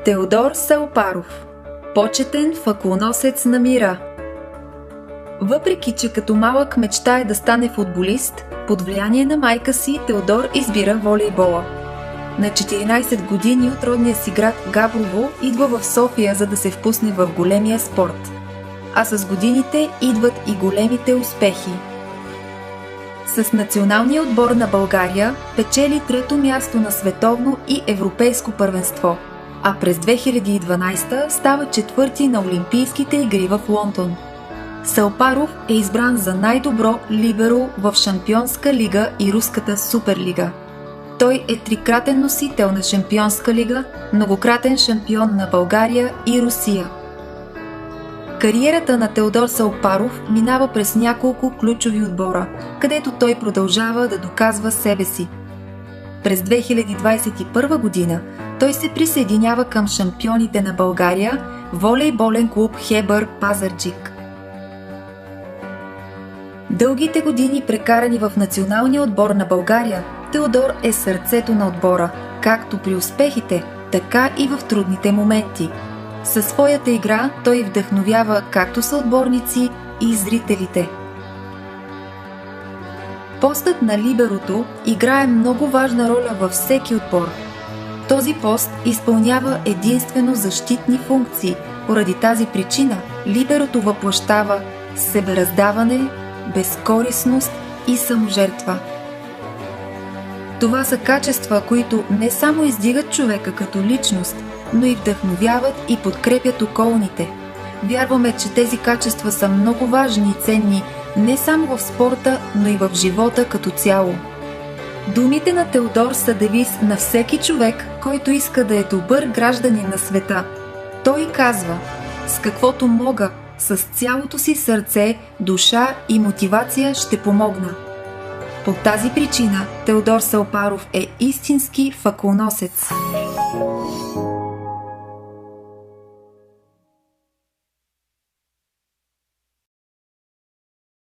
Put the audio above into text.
Теодор Салпаров, почетен факелносец на мира. Въпреки че като малък мечтае да стане футболист, под влияние на майка си Теодор избира волейбола. На 14 години от родния си град Габрово идва в София, за да се впусне в големия спорт. А с годините идват и големите успехи. С националния отбор на България печели 3-то място на световно и европейско първенство, а през 2012 става 4-ти на Олимпийските игри в Лондон. Салпаров е избран за най-добро либеро в Шампионска лига и Руската суперлига. Той е трикратен носител на Шампионска лига, многократен шампион на България и Русия. Кариерата на Теодор Салпаров минава през няколко ключови отбора, където той продължава да доказва себе си. През 2021 година той се присъединява към шампионите на България, волейболен клуб Хебър Пазарджик. Дългите години, прекарани в националния отбор на България, Теодор е сърцето на отбора, както при успехите, така и в трудните моменти. Със своята игра той вдъхновява както съотборници и зрителите. Постът на либерото играе много важна роля във всеки отбор. Този пост изпълнява единствено защитни функции. Поради тази причина либерото въплъщава себераздаване, безкорисност и саможертва. Това са качества, които не само издигат човека като личност, но и вдъхновяват и подкрепят околните. Вярваме, че тези качества са много важни и ценни не само в спорта, но и в живота като цяло. Думите на Теодор са девиз на всеки човек, който иска да е добър гражданин на света. Той казва: "С каквото мога, с цялото си сърце, душа и мотивация ще помогна." По тази причина Теодор Салпаров е истински факелносец.